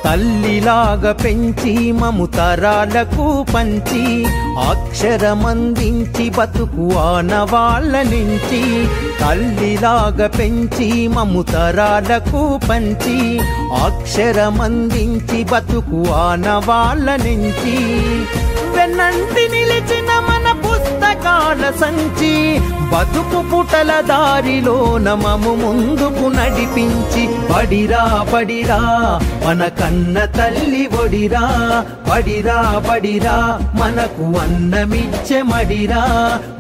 తల్లిలాగా పెంచి మము తరాలకు పంచి అక్షరమందించి బతుకు ఆనవాళ్ళ నుంచి తల్లిలాగా పెంచి మము తరాలకు పంచి అక్షరమందించి బతుకు ఆనవాళ్ళ నుంచి వెన్నంటి నిలిచిన మన పుస్తకాల సంచి బతుకు పుటల దారిలో నమము ముందుకు నడిపించి బడిరా బడిరా మన కన్న తల్లి ఒడిరా బడిరా బడిరా మనకు అన్నమిచ్చే మడిరా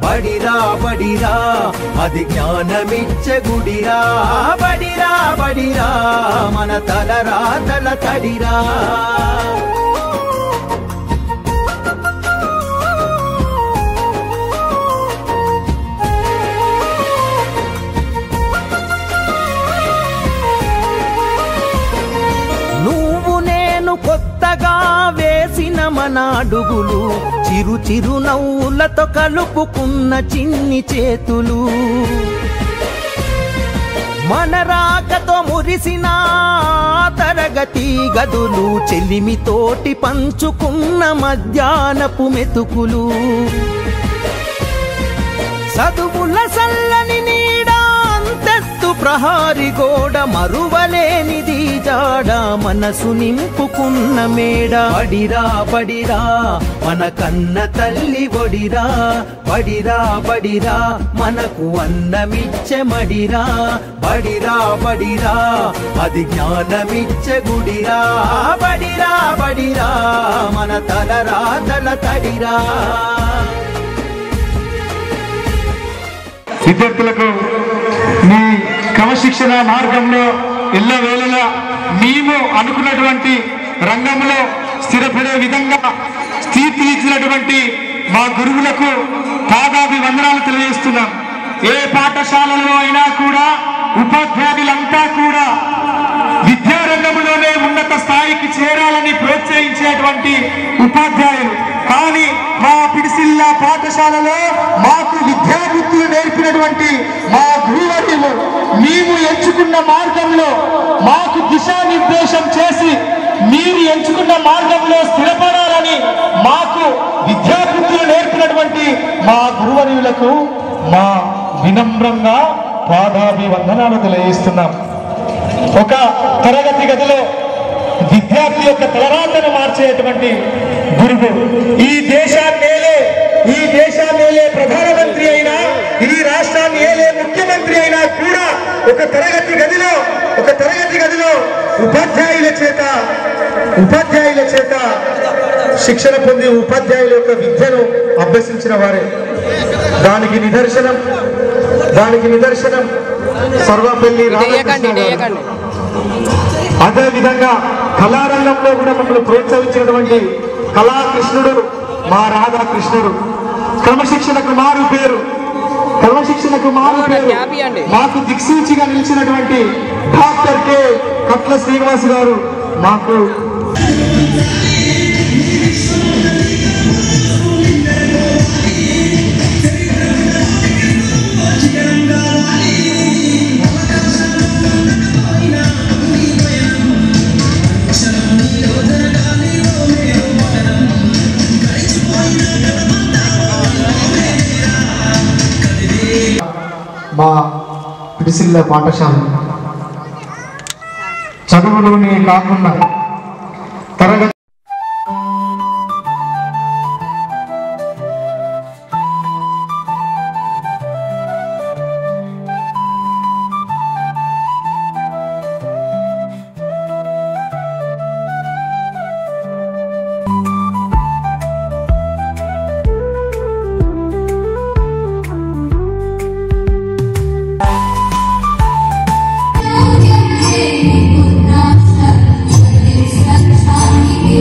బడిరా బడిరా అది జ్ఞానమిచ్చే గుడిరా బడిరా బడిరా మన తలరాతల తడిరా కొత్తగా వేసిన మన అడుగులు చిరు చిరు నవ్వులతో కలుపుకున్న చిన్ని చేతులు మన రాకతో మురిసిన తరగతి గదులు చెలిమితోటి పంచుకున్న మధ్యాహ్నపు మెతుకులు చదువుల సల్లని నీడా అంతెత్తు ప్రహారి గోడ మరువలేనిది జాడ మనసు నింపుకున్న మేడ బడిరా బడిరా మన కన్న తల్లి ఒడిరా బడిరా బడిరా మనకు అన్నమిచ్చే మడిరా బడిరా బడిరా అది జ్ఞానమిచ్చే గుడిరా బడిరా బడిరా మన తలరాతల తడిరా విద్యార్థులకు మీ క్రమశిక్షణ మార్గంలో ఎల్లవేళలా మేము అనుకున్నటువంటి రంగంలో స్థిరపడే విధంగా తీర్చిదిద్దినటువంటి మా గురువులకు పాదాభివందనాలు తెలియజేస్తున్నాం. ఏ పాఠశాలలో అయినా కూడా ఉపాధ్యాయులంతా కూడా విద్యారంగంలోనే ఉన్నత స్థాయికి చేరాలని ప్రోత్సహించేటువంటి ఉపాధ్యాయులు. కానీ మా పిడిసిల్ల పాఠశాలలో మాకు విద్యాబుద్ధులు నేర్పినటువంటి మా గురువర్యులు మేము ఎంచుకున్న మార్గంలో మాకు దిశానిర్దేశం చేసి మీరు ఎంచుకున్న మార్గంలో స్థిరపడాలని మాకు విద్యాబుద్ధులు నేర్పినటువంటి మా గురువర్యులకు మా వినమ్రంగా పాదాభివందనాలు తెలియజేస్తున్నాం. ఒక తరగతి గదిలో విద్యార్థి యొక్క తలరాతను మార్చేటువంటి గురువు ఈ దేశాన్ని ఏలే ప్రధానమంత్రి అయినా ఈ రాష్ట్రాన్ని ఏలే ముఖ్యమంత్రి అయినా కూడా ఒక తరగతి గదిలో ఉపాధ్యాయుల చేత శిక్షణ పొంది ఉపాధ్యాయుల యొక్క విద్యను అభ్యసించిన వారే. దానికి నిదర్శనం సర్వపల్లి రాధాకృష్ణ గారు. అదే విధంగా కళారంగంలో కూడా మమ్మల్ని ప్రోత్సహించినటువంటి కళాకృష్ణుడు మా రాధాకృష్ణుడు. క్రమశిక్షణకు మారు పేరు మాకు దిక్సూచిగా నిలిచినటువంటి డాక్టర్ కె కట్ల శ్రీనివాస్ గారు మాకు మా పిడిసిల్ల పాఠశాల చదువులోనే కాకుండా తరగతి Thank you.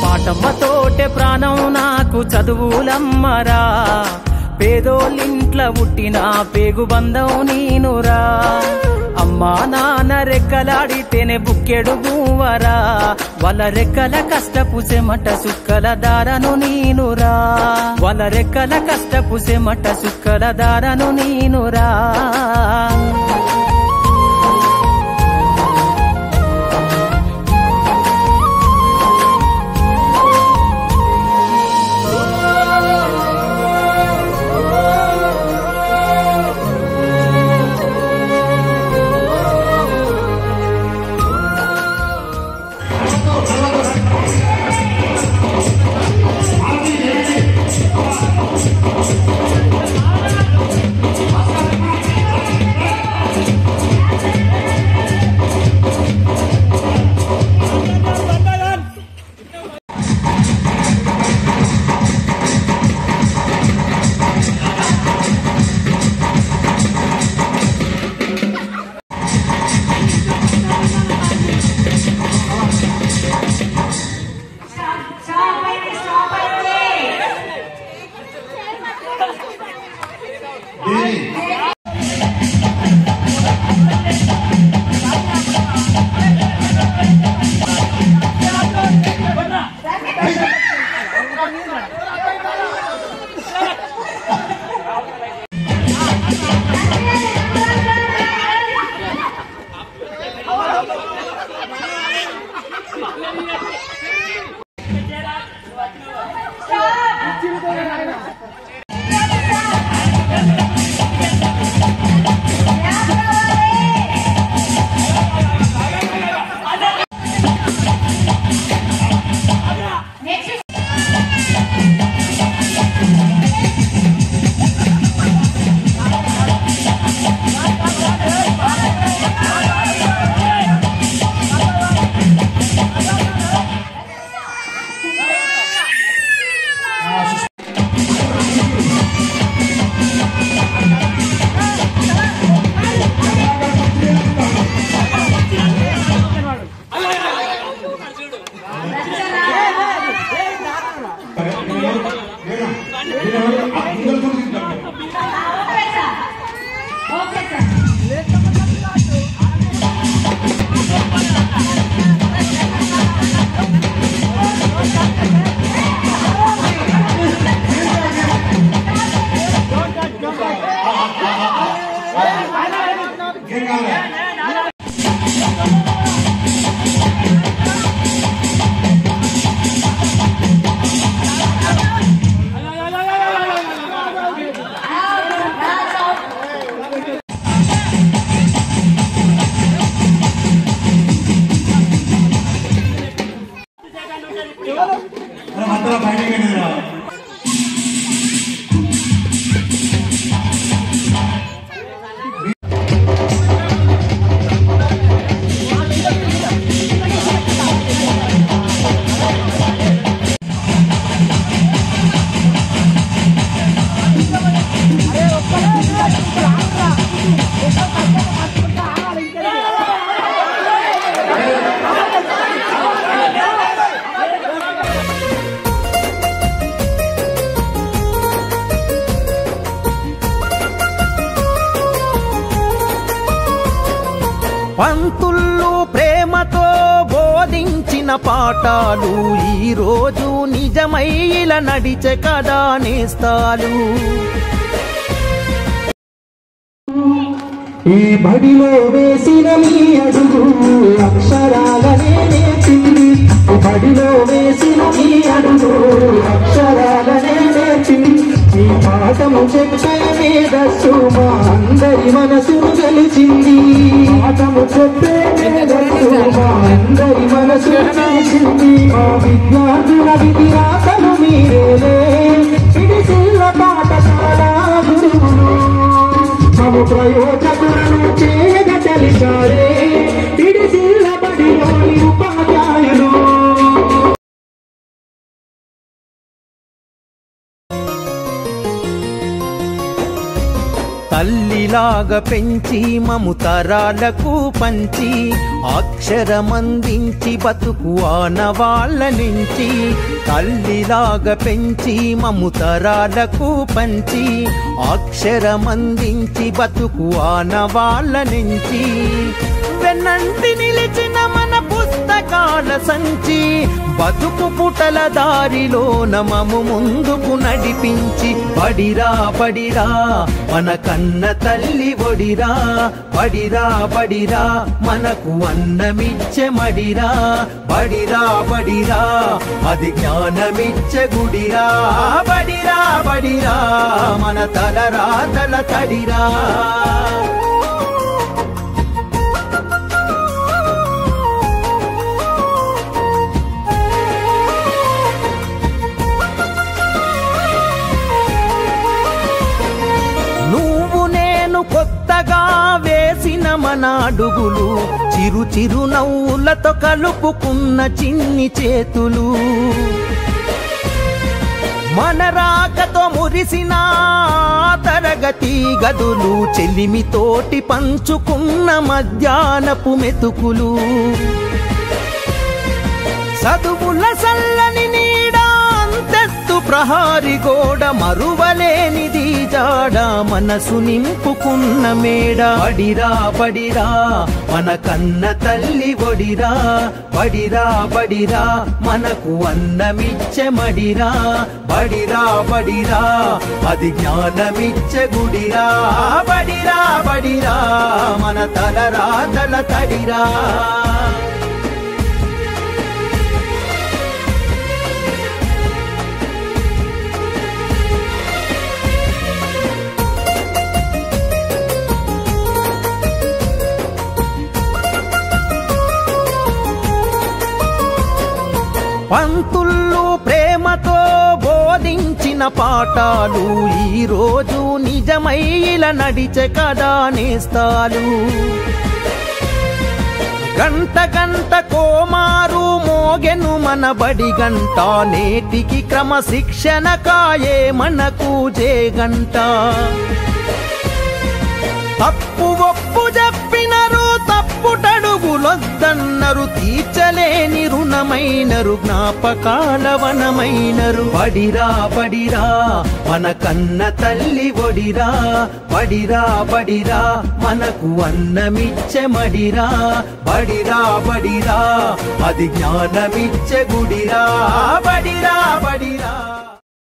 పాటమ్మతోటే ప్రాణం నాకు చదువులమ్మరా, పేదోళ్ళింట్ల పుట్టిన పేగు బంధం నీనురా. అమ్మా నాన్న రెక్కలాడితేనే బుక్కెడు గువ్వరా, వాళ్ళ రెక్కల కష్టపు చెమట సుక్కల దారను నీనురా, వాళ్ళ రెక్కల కష్టపు చెమట సుక్కల దారను నీనురా. పంతుళ్ళు ప్రేమతో బోధించిన పాఠాలు ఈ రోజు నిజమై ఇలా నడిచే కదా నేస్తాలు. ఈ బడిలో వేసిన మీ అడుగు అక్షరాలనే నేర్చింది, బడిలో వేసిన మీ అడుగు అక్షరాలనే నేర్చింది. ఈ పాఠము చెప్పే మేధస్సు మా అందరి మనసును గెలిచింది, పాఠము చెప్పే మేధస్సు మా అందరి మనసును గెలిచింది. మా విద్యార్థుల విధిరాతలు మీరేలే, పిడిసిల్ల పాఠశాల గురువులు మము ప్రయోజకులను చేయగ తెలిసారే, పిడిసిల్ల బడిలోని ఉపాధ్యాయులు. తల్లిలా తల్లిలాగా పెంచి మము తరాలకు పంచి అక్షరమందించి బతుకు ఆనవాళ్ళ నుంచి తల్లిలాగా పెంచి మము తరాలకు పంచి అక్షరమందించి బతుకు ఆనవాళ్ళ నుంచి వెన్నంటి నిలిచిన మన పుస్తకాల సంచి బతుకు పుటల దారిలో నమము ముందుకు నడిపించి బడిరా బడిరా మన కన్న తల్లి ఒడిరా బడిరా బడిరా మనకు అన్నమిచ్చే మడిరా బడిరా బడిరా అది జ్ఞానమిచ్చే గుడిరా బడిరా బడిరా మన తలరాతల తడిరా కొత్తగా వేసిన మన అడుగులు చిరు చిరు నవ్వులతో కలుపుకున్న చిన్ని చేతులు మన రాకతో మురిసిన తరగతి గదులు చెలిమితోటి పంచుకున్న మధ్యాహ్నపు మెతుకులు చదువుల సల్లని నీడ అంతెత్తు ప్రహారి గోడ మరువలేనిది జాడ మనసు నింపుకున్న మేడ బడిరా బడిరా మన కన్న తల్లి ఒడిరా బడిరా బడిరా మనకు అన్నమిచ్చే మడిరా బడిరా బడిరా అది జ్ఞానమిచ్చే గుడిరా బడిరా బడిరా మన తలరాతల తడిరా పంతుళ్ళు ప్రేమతో బోధించిన పాఠాలు ఈ రోజు నిజమై ఇలా నడిచే కదా నేస్తాలు గంట గంట కోమారు మోగెను మన బడి గంట నేటికి క్రమశిక్షణ కాయే మనకు జేగంట తప్పు ఒప్పు చెప్పినరు తప్పుటడుగులొద్దన్నరు తీర్చలేని రుణమైనరు జ్ఞాపకాల వనమైనరు బడిరా బడిరా మన కన్న తల్లి ఒడిరా బడిరా బడిరా మనకు అన్నమిచ్చే మడిరా బడిరా బడిరా అది జ్ఞానమిచ్చే గుడిరా బడిరా బడిరా